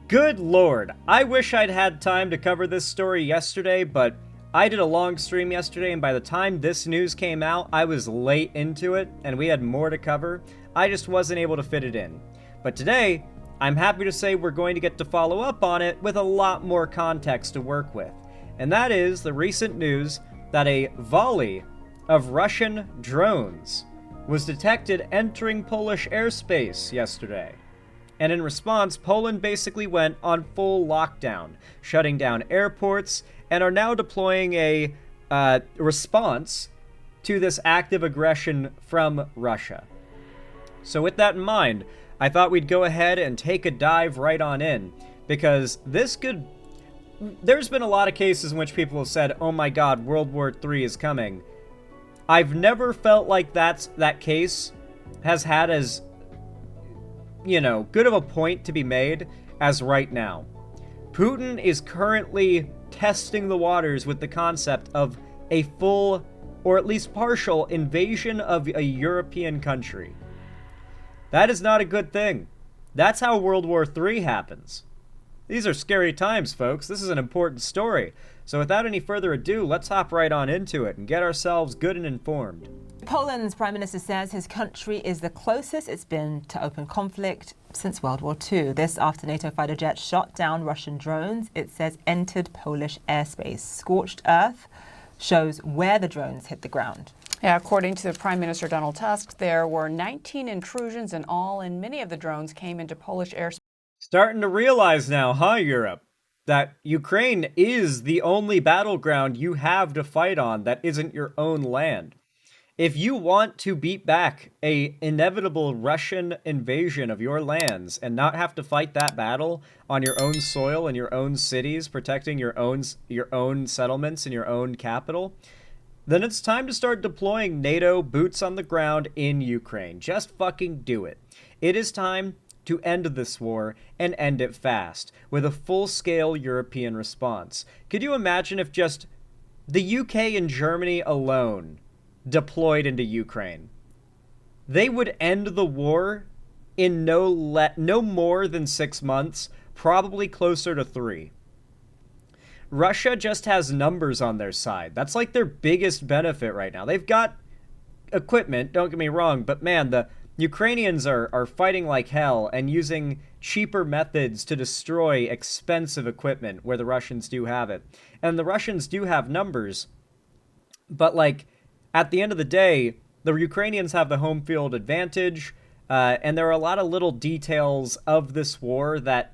Good lord, I wish I'd had time to cover this story yesterday, but I did a long stream yesterday, and by the time this news came out, I was late into it, and we had more to cover. I just wasn't able to fit it in. But today, I'm happy to say we're going to get to follow up on it with a lot more context to work with. And that is the recent news that a volley of Russian drones was detected entering Polish airspace yesterday. And in response, Poland basically went on full lockdown, shutting down airports, and are now deploying a response to this active aggression from Russia. So with that in mind, I thought we'd go ahead and take a dive right on in, because this could... There's been a lot of cases in which people have said, oh my god, World War III is coming. I've never felt like that case has had as, you know, good of a point to be made as right now. Putin is currently testing the waters with the concept of a full, or at least partial, invasion of a European country. That is not a good thing. That's how World War III happens. These are scary times, folks. This is an important story. So without any further ado, let's hop right on into it and get ourselves good and informed. Poland's Prime Minister says his country is the closest it's been to open conflict since World War II. This after NATO fighter jets shot down Russian drones, it says entered Polish airspace. Scorched earth shows where the drones hit the ground. Yeah, according to the Prime Minister Donald Tusk, there were 19 intrusions in all, and many of the drones came into Polish airspace. Starting to realize now, huh, Europe, that Ukraine is the only battleground you have to fight on that isn't your own land. If you want to beat back a inevitable Russian invasion of your lands and not have to fight that battle on your own soil and your own cities, protecting your own settlements and your own capital, then it's time to start deploying NATO boots on the ground in Ukraine. Just fucking do it. It is time to end this war and end it fast with a full-scale European response. Could you imagine if just the UK and Germany alone deployed into Ukraine? They would end the war in no more than 6 months, probably closer to 3. Russia just has numbers on their side. That's like their biggest benefit right now. They've got equipment, don't get me wrong, but man, the Ukrainians are fighting like hell and using cheaper methods to destroy expensive equipment where the Russians do have it. And the Russians do have numbers, but like, at the end of the day, the Ukrainians have the home field advantage, and there are a lot of little details of this war that,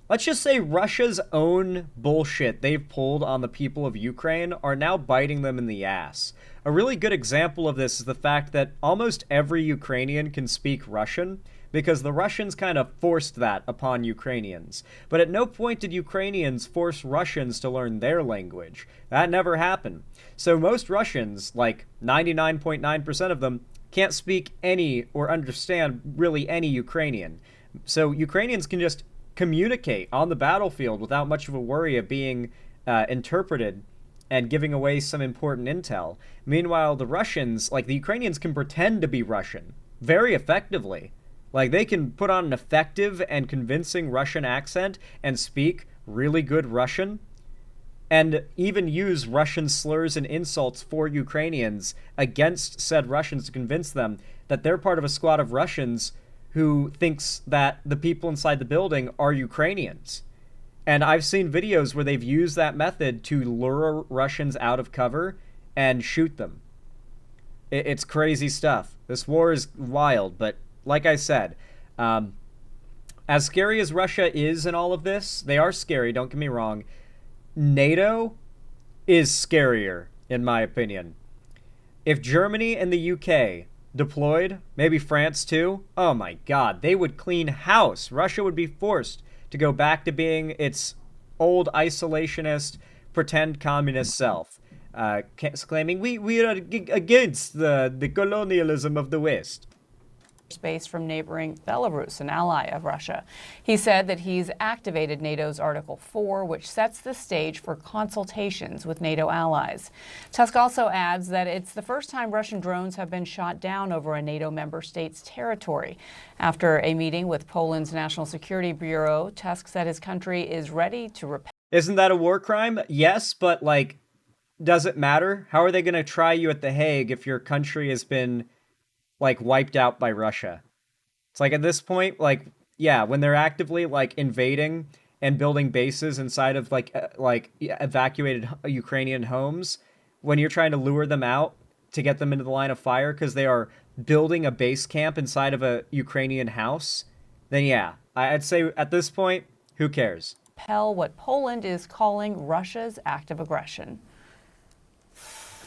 let's just say Russia's own bullshit they've pulled on the people of Ukraine are now biting them in the ass. A really good example of this is the fact that almost every Ukrainian can speak Russian, because the Russians kind of forced that upon Ukrainians. But at no point did Ukrainians force Russians to learn their language. That never happened. So most Russians, like 99.9% of them, can't speak any or understand really any Ukrainian. So Ukrainians can just communicate on the battlefield without much of a worry of being interpreted and giving away some important intel. Meanwhile, the Russians, like the Ukrainians, can pretend to be Russian very effectively. Like, they can put on an effective and convincing Russian accent and speak really good Russian, and even use Russian slurs and insults for Ukrainians against said Russians to convince them that they're part of a squad of Russians who thinks that the people inside the building are Ukrainians. And I've seen videos where they've used that method to lure Russians out of cover and shoot them. It's crazy stuff. This war is wild, but like I said, as scary as Russia is in all of this, they are scary, don't get me wrong, NATO is scarier, in my opinion. If Germany and the UK deployed, maybe France too, oh my god, they would clean house. Russia would be forced to go back to being its old isolationist, pretend communist self, claiming we are against the colonialism of the West. Space from neighboring Belarus, an ally of Russia. He said that he's activated NATO's Article 4, which sets the stage for consultations with NATO allies. Tusk also adds that it's the first time Russian drones have been shot down over a NATO member state's territory. After a meeting with Poland's National Security Bureau, Tusk said his country is ready to repel. Isn't that a war crime? Yes, but like, does it matter? How are they going to try you at The Hague if your country has been like wiped out by Russia? It's like at this point, like, yeah, when they're actively like invading and building bases inside of like evacuated Ukrainian homes, when you're trying to lure them out to get them into the line of fire because they are building a base camp inside of a Ukrainian house, then yeah, I'd say at this point, who cares? What Poland is calling Russia's act of aggression.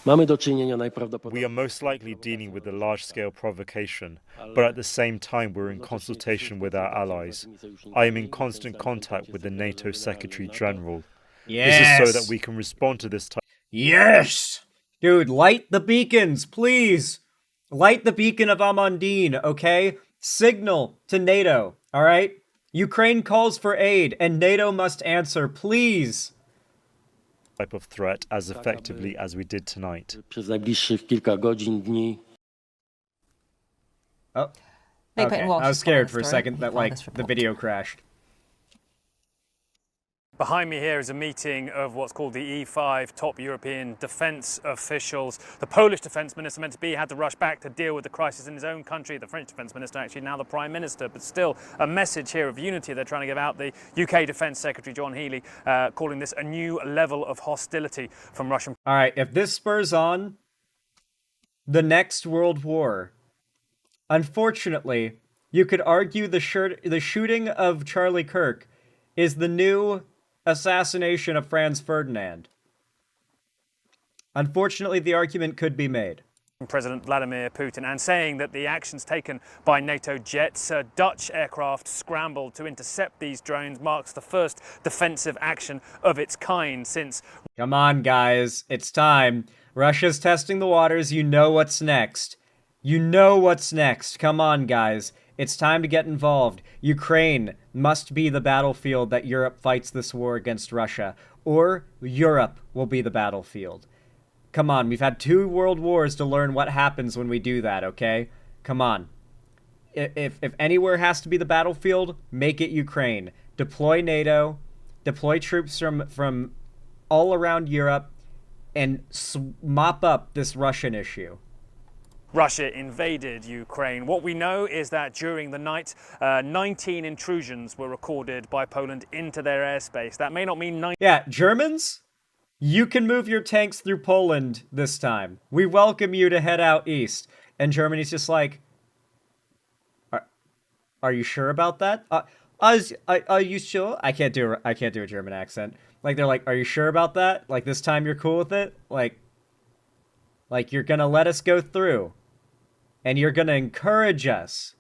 We are most likely dealing with a large-scale provocation, but at the same time we're in consultation with our allies. I am in constant contact with the NATO Secretary General. Yes! This is so that we can respond to this type. Yes! Dude, light the beacons, please! Light the beacon of Amandine, okay? Signal to NATO, alright? Ukraine calls for aid, and NATO must answer, please! Type of threat as effectively as we did tonight. Oh, okay. I was scared for a second that, like, the video crashed. Behind me here is a meeting of what's called the E5 top European defence officials. The Polish defence minister meant to be had to rush back to deal with the crisis in his own country. The French defence minister, actually now the Prime Minister, but still a message here of unity they're trying to give out. The UK Defence Secretary John Healey calling this a new level of hostility from Russian. All right, if this spurs on the next World War, unfortunately, you could argue the shooting of Charlie Kirk is the new assassination of Franz Ferdinand. Unfortunately, the argument could be made. President Vladimir Putin, and saying that the actions taken by NATO jets, Dutch aircraft scrambled to intercept these drones, marks the first defensive action of its kind since... Come on, guys. It's time. Russia's testing the waters. You know what's next. You know what's next. Come on, guys. It's time to get involved. Ukraine must be the battlefield that Europe fights this war against Russia, or Europe will be the battlefield. Come on, we've had 2 world wars to learn what happens when we do that, okay? Come on. If anywhere has to be the battlefield, make it Ukraine. Deploy NATO, deploy troops from all around Europe, and mop up this Russian issue. Russia invaded Ukraine. What we know is that during the night, 19 intrusions were recorded by Poland into their airspace. That may not mean 19. Yeah, Germans, you can move your tanks through Poland this time. We welcome you to head out east. And Germany's just like, are you sure about that? Are you sure? I can't do a German accent. Like, they're like, are you sure about that? Like, this time you're cool with it? Like you're gonna let us go through. And you're gonna encourage us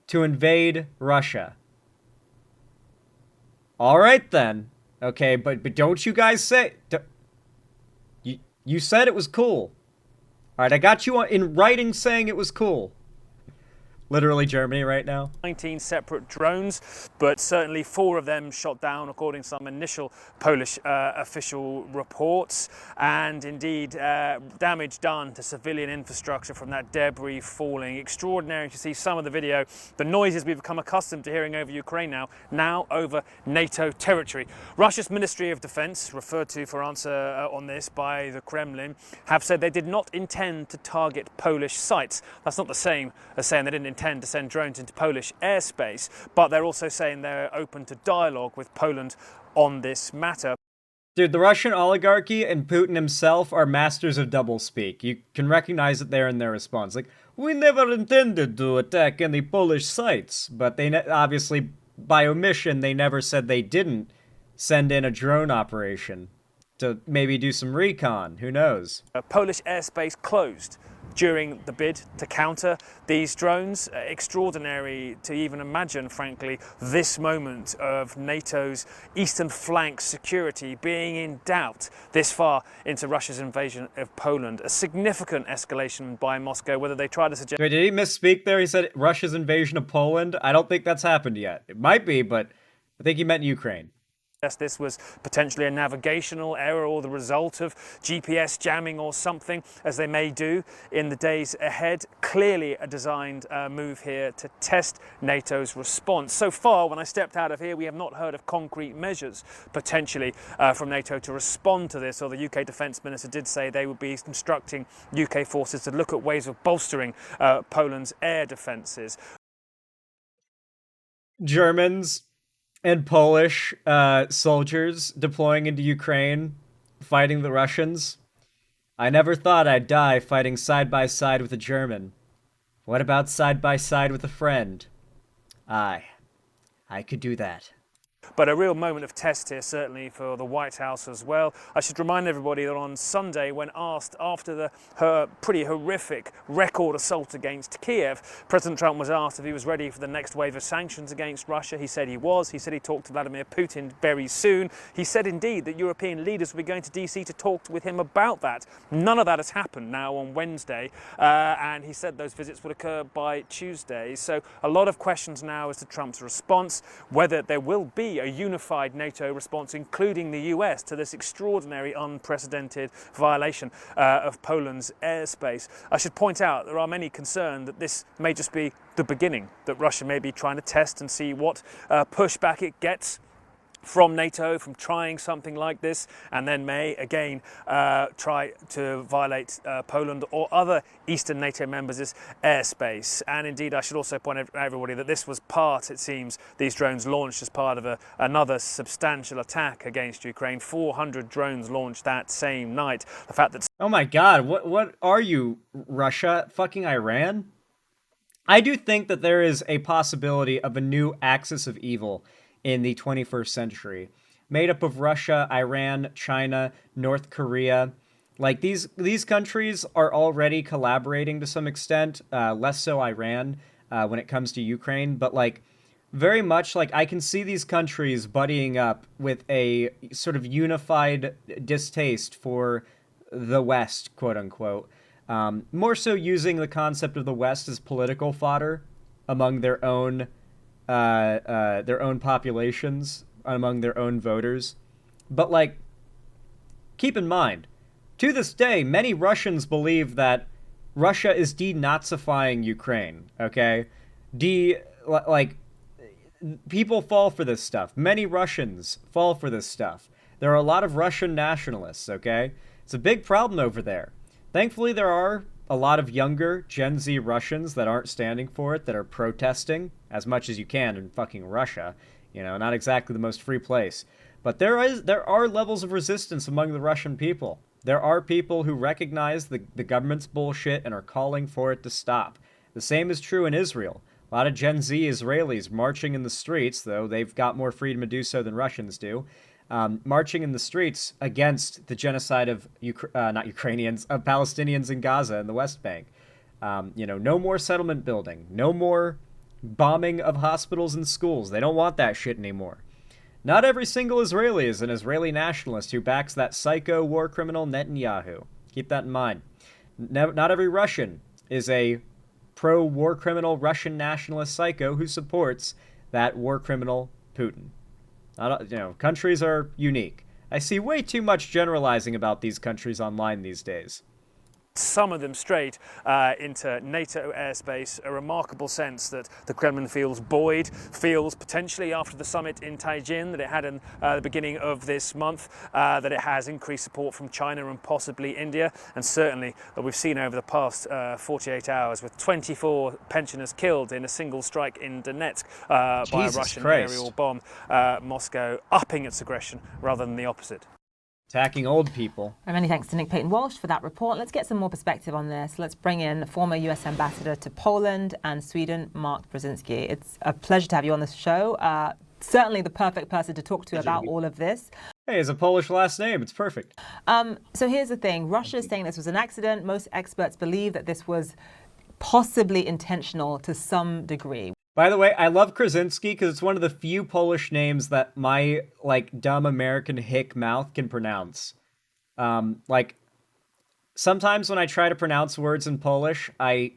to invade Russia. All right, then. Okay, but don't you guys say... You said it was cool. All right, I got you in writing saying it was cool. Literally Germany right now. 19 separate drones, but certainly 4 of them shot down, according to some initial Polish official reports. And indeed, damage done to civilian infrastructure from that debris falling. Extraordinary to see some of the video. The noises we've become accustomed to hearing over Ukraine now over NATO territory. Russia's Ministry of Defense, referred to for answer on this by the Kremlin, have said they did not intend to target Polish sites. That's not the same as saying they didn't intend to send drones into Polish airspace, but they're also saying they're open to dialogue with Poland on this matter. Dude, the Russian oligarchy and Putin himself are masters of doublespeak. You can recognize it there in their response. Like, we never intended to attack any Polish sites, but they obviously, by omission, they never said they didn't send in a drone operation to maybe do some recon. Who knows? Polish airspace closed during the bid to counter these drones. Extraordinary to even imagine, frankly, this moment of NATO's eastern flank security being in doubt this far into Russia's invasion of Poland. A significant escalation by Moscow, whether they try to suggest... Wait, did he misspeak there? He said Russia's invasion of Poland? I don't think that's happened yet. It might be, but I think he meant Ukraine. This was potentially a navigational error or the result of GPS jamming or something, as they may do in the days ahead. Clearly a designed move here to test NATO's response. So far, when I stepped out of here, we have not heard of concrete measures potentially from NATO to respond to this, or the UK Defence Minister did say they would be instructing UK forces to look at ways of bolstering Poland's air defences. Germans and Polish soldiers deploying into Ukraine, fighting the Russians. I never thought I'd die fighting side by side with a German. What about side by side with a friend? I could do that. But a real moment of test here, certainly for the White House as well. I should remind everybody that on Sunday, when asked after her pretty horrific record assault against Kiev, President Trump was asked if he was ready for the next wave of sanctions against Russia. He said he was. He said he talked to Vladimir Putin very soon. He said indeed that European leaders will be going to DC to talk with him about that. None of that has happened now on Wednesday, and he said those visits would occur by Tuesday. So a lot of questions now as to Trump's response, whether there will be a unified NATO response, including the US, to this extraordinary, unprecedented violation of Poland's airspace. I should point out there are many concerned that this may just be the beginning, that Russia may be trying to test and see what pushback it gets from NATO from trying something like this, and then may again try to violate Poland or other Eastern NATO members' airspace. And indeed, I should also point out to everybody that this was part, it seems, these drones launched as part of another substantial attack against Ukraine. 400 drones launched that same night. The fact that... Oh my god, what are you, Russia? Fucking Iran? I do think that there is a possibility of a new axis of evil in the 21st century, made up of Russia, Iran, China, North Korea. Like, these countries are already collaborating to some extent, less so Iran when it comes to Ukraine, but like very much like I can see these countries buddying up with a sort of unified distaste for the West, quote unquote, more so using the concept of the West as political fodder among their own populations, among their own voters. But like, keep in mind, to this day, many Russians believe that Russia is denazifying Ukraine, okay? People fall for this stuff. Many Russians fall for this stuff. There are a lot of Russian nationalists, okay? It's a big problem over there. Thankfully, there are a lot of younger Gen Z Russians that aren't standing for it, that are protesting as much as you can in fucking Russia. You know, not exactly the most free place. But there are levels of resistance among the Russian people. There are people who recognize the government's bullshit and are calling for it to stop. The same is true in Israel. A lot of Gen Z Israelis marching in the streets, though they've got more freedom to do so than Russians do, marching in the streets against the genocide of of Palestinians in Gaza and the West Bank. No more settlement building, no more bombing of hospitals and schools. They don't want that shit anymore. Not every single Israeli is an Israeli nationalist who backs that psycho war criminal Netanyahu. Keep that in mind. Not every Russian is a pro-war criminal Russian nationalist psycho who supports that war criminal Putin. Countries are unique. I see way too much generalizing about these countries online these days. Some of them straight into NATO airspace, a remarkable sense that the Kremlin feels buoyed, feels potentially after the summit in Tianjin that it had in the beginning of this month, that it has increased support from China and possibly India, and certainly that we've seen over the past 48 hours with 24 pensioners killed in a single strike in Donetsk by a Russian aerial bomb, Moscow upping its aggression rather than the opposite. Attacking old people. And many thanks to Nick Payton-Walsh for that report. Let's get some more perspective on this. Let's bring in former US Ambassador to Poland and Sweden, Mark Brzezinski. It's a pleasure to have you on the show. Certainly the perfect person to talk to about all of this. Hey, it's a Polish last name. It's perfect. So here's the thing. Russia is saying this was an accident. Most experts believe that this was possibly intentional to some degree. By the way, I love Krasinski because it's one of the few Polish names that my, like, dumb American hick mouth can pronounce. Like, sometimes when I try to pronounce words in Polish, I'm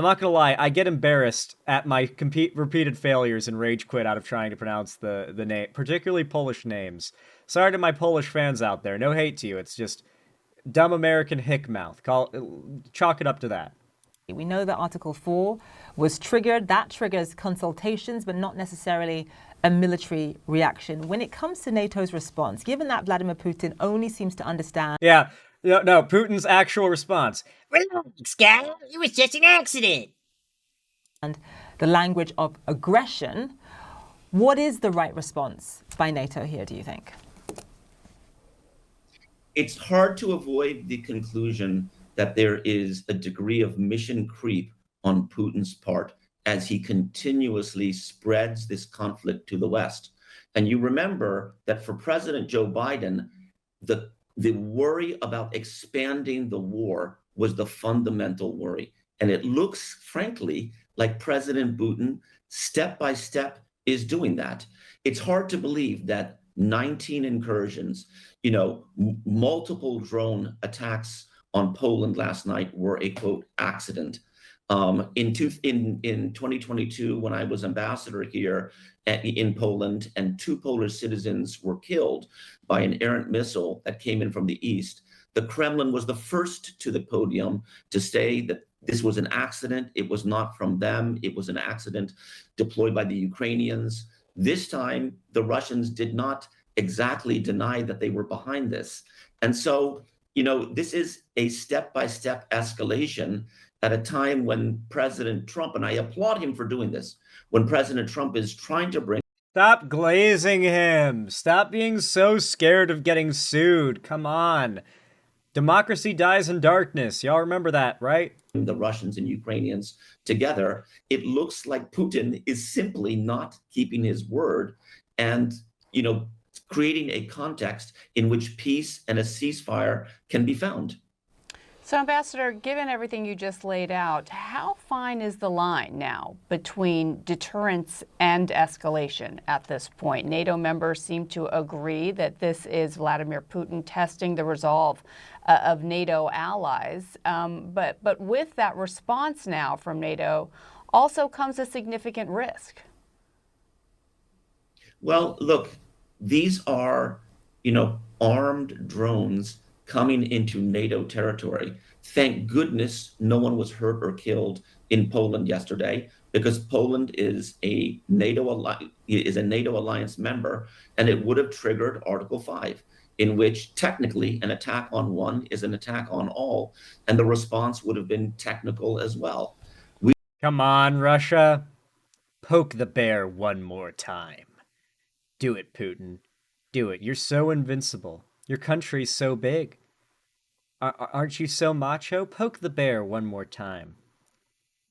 not gonna lie, I get embarrassed at my repeated failures and rage quit out of trying to pronounce the name, particularly Polish names. Sorry to my Polish fans out there. No hate to you. It's just dumb American hick mouth. Chalk it up to that. We know that Article 4 was triggered. That triggers consultations, but not necessarily a military reaction. When it comes to NATO's response, given that Vladimir Putin only seems to understand... Yeah, no, Putin's actual response. Relax, guy. It was just an accident. And the language of aggression, what is the right response by NATO here, do you think? It's hard to avoid the conclusion that there is a degree of mission creep on Putin's part as he continuously spreads this conflict to the West. And you remember that for President Joe Biden, the worry about expanding the war was the fundamental worry. And it looks, frankly, like President Putin, step by step, is doing that. It's hard to believe that 19 incursions, multiple drone attacks on Poland last night were a, quote, accident. In 2022, when I was ambassador here in Poland, and 2 Polish citizens were killed by an errant missile that came in from the east, the Kremlin was the first to the podium to say that this was an accident. It was not from them. It was an accident deployed by the Ukrainians. This time, the Russians did not exactly deny that they were behind this. And so, this is a step-by-step escalation at a time when President Trump, and I applaud him for doing this, when President Trump is trying to bring... Stop glazing him. Stop being so scared of getting sued. Come on. Democracy dies in darkness. Y'all remember that, right? The Russians and Ukrainians together, it looks like Putin is simply not keeping his word and, creating a context in which peace and a ceasefire can be found. So, Ambassador, given everything you just laid out, how fine is the line now between deterrence and escalation at this point? NATO members seem to agree that this is Vladimir Putin testing the resolve of NATO allies. But with that response now from NATO also comes a significant risk. Well, look, these are, armed drones coming into NATO territory. Thank goodness no one was hurt or killed in Poland yesterday, because Poland is a NATO alliance member, and it would have triggered Article 5, in which technically an attack on one is an attack on all, and the response would have been technical as well. Come on, Russia. Poke the bear one more time. Do it, Putin. Do it. You're so invincible. Your country's so big. Aren't you so macho? Poke the bear one more time.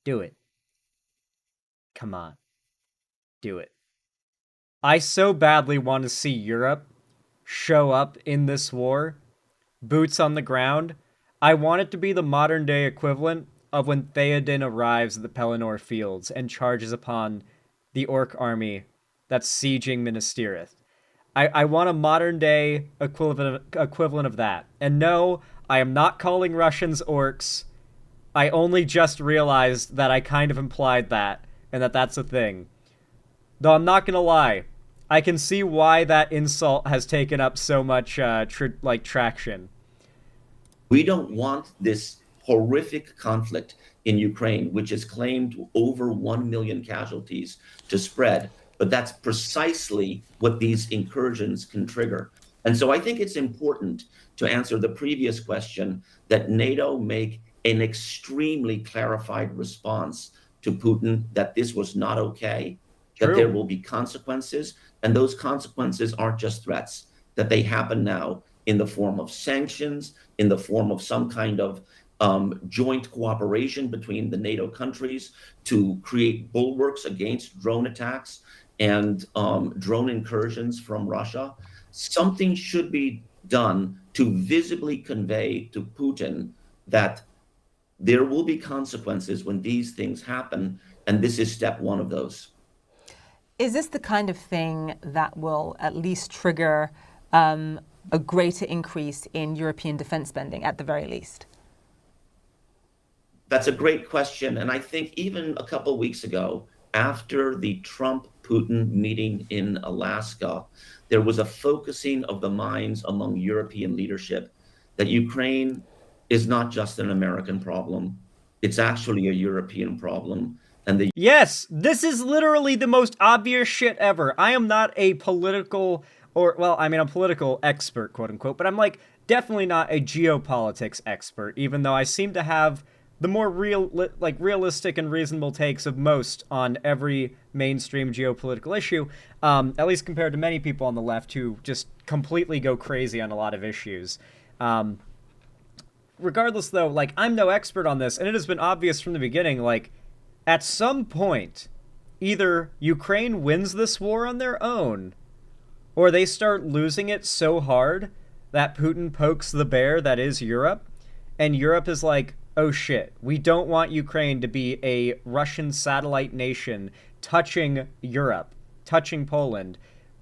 Do it. Come on. Do it. I so badly want to see Europe show up in this war. Boots on the ground. I want it to be the modern day equivalent of when Theoden arrives at the Pelennor Fields and charges upon the orc army that's sieging Minas Tirith. I want a modern day equivalent of that. And no, I am not calling Russians orcs. I only just realized that I kind of implied that, and that's a thing. Though I'm not gonna lie, I can see why that insult has taken up so much traction. We don't want this horrific conflict in Ukraine, which has claimed over 1 million casualties, to spread. But that's precisely what these incursions can trigger. And so I think it's important, to answer the previous question, that NATO make an extremely clarified response to Putin, that this was not okay, that there will be consequences, and those consequences aren't just threats, that they happen now in the form of sanctions, in the form of some kind of joint cooperation between the NATO countries to create bulwarks against drone attacks and drone incursions from Russia. something should be done to visibly convey to Putin that there will be consequences when these things happen, and this is step one of those. Is this the kind of thing that will at least trigger a greater increase in European defense spending at the very least? That's a great question. And I think even a couple of weeks ago, after the Trump-Putin meeting in Alaska, there was a focusing of the minds among European leadership that Ukraine is not just an American problem. It's actually a European problem. And Yes, this is literally the most obvious shit ever. I am not a political, a political expert, quote unquote, but I'm like definitely not a geopolitics expert, even though I seem to have the more realistic and reasonable takes of most on every mainstream geopolitical issue, at least compared to many people on the left who just completely go crazy on a lot of issues. Regardless, though, like, I'm no expert on this, and it has been obvious from the beginning, like, at some point, either Ukraine wins this war on their own, or they start losing it so hard that Putin pokes the bear that is Europe, and Europe is like, oh shit, we don't want Ukraine to be a Russian satellite nation touching Europe, touching Poland.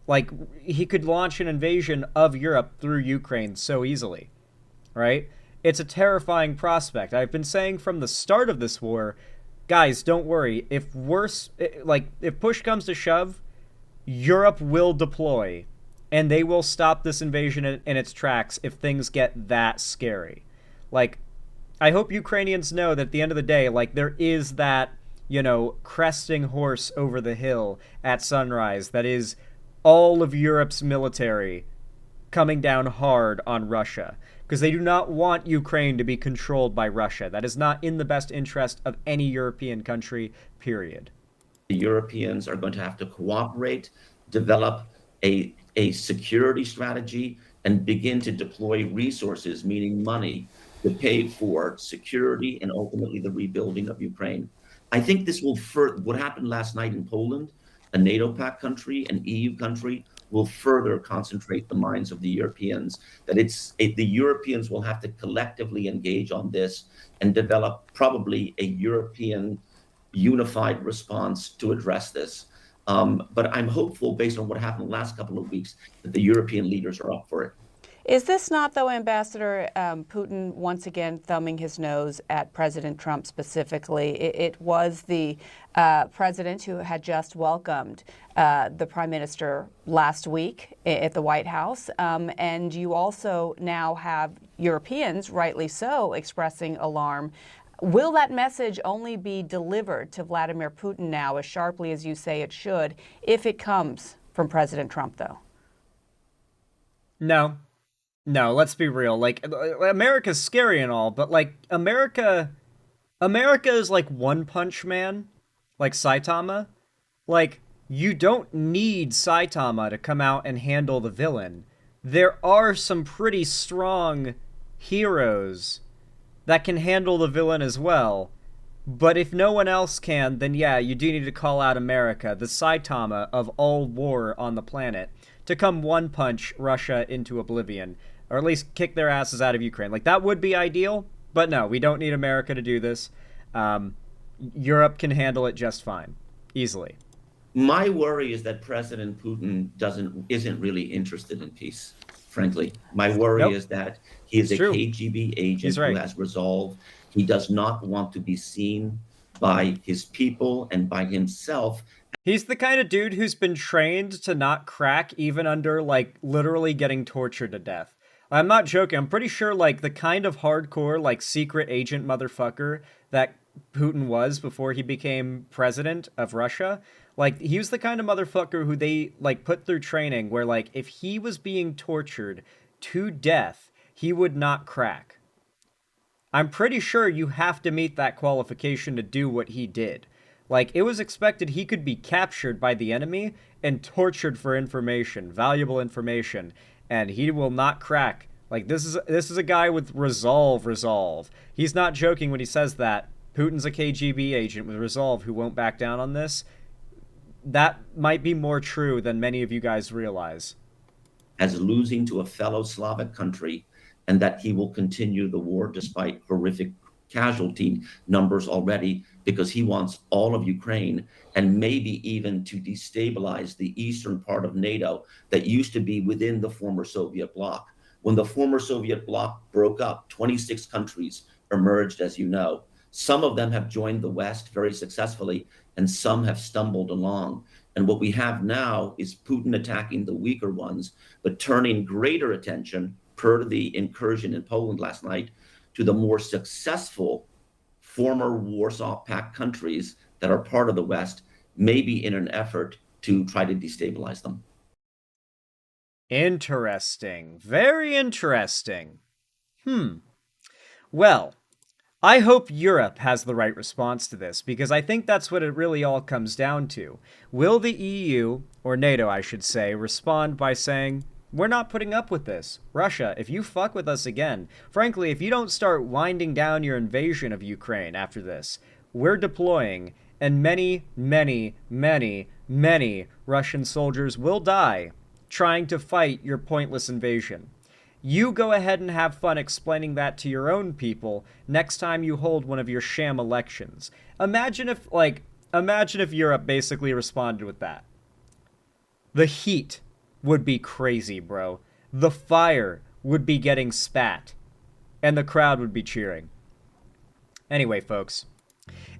Like, he could launch an invasion of Europe through Ukraine so easily, right? It's a terrifying prospect. I've been saying from the start of this war, guys, don't worry. If push comes to shove, Europe will deploy, and they will stop this invasion in its tracks if things get that scary. Like, I hope Ukrainians know that at the end of the day, like, there is that, cresting horse over the hill at sunrise that is all of Europe's military coming down hard on Russia. Because they do not want Ukraine to be controlled by Russia. That is not in the best interest of any European country, period. The Europeans are going to have to cooperate, develop a security strategy, and begin to deploy resources, meaning money, to pay for security and ultimately the rebuilding of Ukraine. I think this will what happened last night in Poland, a NATO pact country, an EU country, will further concentrate the minds of the Europeans, that the Europeans will have to collectively engage on this and develop probably a European unified response to address this. But I'm hopeful, based on what happened the last couple of weeks, that the European leaders are up for it. Is this not, though, Ambassador, Putin once again thumbing his nose at President Trump specifically? It was the president who had just welcomed the prime minister last week at the White House. And you also now have Europeans, rightly so, expressing alarm. Will that message only be delivered to Vladimir Putin now as sharply as you say it should, if it comes from President Trump, though? No, let's be real. Like, America's scary and all, but, like, America is like One Punch Man, like Saitama. Like, you don't need Saitama to come out and handle the villain. There are some pretty strong heroes that can handle the villain as well. But if no one else can, then yeah, you do need to call out America, the Saitama of all war on the planet, to come one punch Russia into oblivion, or at least kick their asses out of Ukraine. Like, that would be ideal, but no, we don't need America to do this. Europe can handle it just fine, easily. My worry is that President Putin isn't really interested in peace, frankly. My worry is that he is a KGB agent who has resolve. He does not want to be seen by his people and by himself. He's the kind of dude who's been trained to not crack even under, like, literally getting tortured to death. I'm not joking. I'm pretty sure, like, the kind of hardcore, like, secret agent motherfucker that Putin was before he became president of Russia, like, he was the kind of motherfucker who they, like, put through training where, like, if he was being tortured to death, he would not crack. I'm pretty sure you have to meet that qualification to do what he did. Like, it was expected he could be captured by the enemy and tortured for information, valuable information, and he will not crack. Like, this is a guy with resolve. He's not joking when he says that. Putin's a KGB agent with resolve who won't back down on this. That might be more true than many of you guys realize. as losing to a fellow Slavic country, and that he will continue the war despite horrific casualty numbers already, because he wants all of Ukraine, and maybe even to destabilize the eastern part of NATO that used to be within the former Soviet bloc. When the former Soviet bloc broke up, 26 countries emerged, as you know. Some of them have joined the West very successfully, and some have stumbled along. And what we have now is Putin attacking the weaker ones, but turning greater attention, per the incursion in Poland last night, to the more successful former Warsaw Pact countries that are part of the West, maybe in an effort to try to destabilize them. Interesting. Very interesting. Well, I hope Europe has the right response to this, because I think that's what it really all comes down to. Will the EU, or NATO I should say, respond by saying, we're not putting up with this. Russia, if you fuck with us again, frankly, if you don't start winding down your invasion of Ukraine after this, we're deploying, and many, many, many, many Russian soldiers will die trying to fight your pointless invasion. You go ahead and have fun explaining that to your own people next time you hold one of your sham elections. Imagine if Europe basically responded with that. The heat would be crazy, bro. The fire would be getting spat, and the crowd would be cheering. Anyway, folks,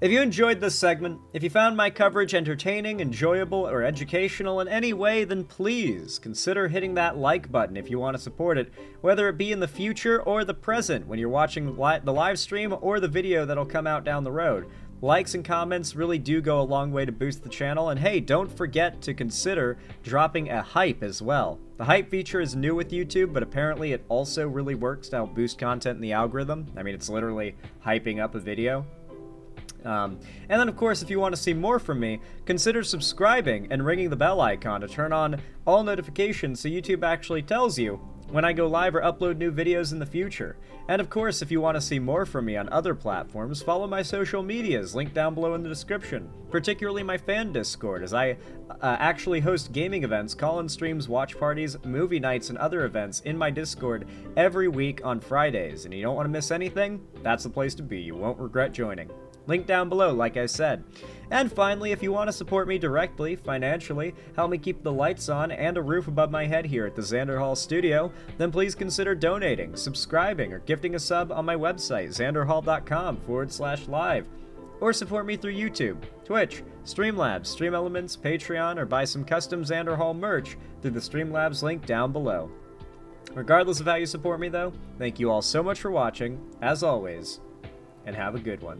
if you enjoyed this segment, if you found my coverage entertaining, enjoyable, or educational in any way, then please consider hitting that like button if you want to support it, whether it be in the future or the present when you're watching the live stream or the video that'll come out down the road. Likes and comments really do go a long way to boost the channel, and hey, don't forget to consider dropping a hype as well. The hype feature is new with YouTube, but apparently it also really works to help boost content in the algorithm. I mean, it's literally hyping up a video. And then, of course, if you want to see more from me, consider subscribing and ringing the bell icon to turn on all notifications so YouTube actually tells you when I go live or upload new videos in the future. And of course, if you want to see more from me on other platforms, follow my social medias, linked down below in the description, particularly my fan Discord, as I actually host gaming events, call-in streams, watch parties, movie nights, and other events in my Discord every week on Fridays. And you don't want to miss anything? That's the place to be. You won't regret joining. Link down below, like I said. And finally, if you want to support me directly, financially, help me keep the lights on and a roof above my head here at the Xander Hall studio, then please consider donating, subscribing, or gifting a sub on my website, xanderhall.com/live. Or support me through YouTube, Twitch, Streamlabs, Stream Elements, Patreon, or buy some custom Xander Hall merch through the Streamlabs link down below. Regardless of how you support me though, thank you all so much for watching, as always, and have a good one.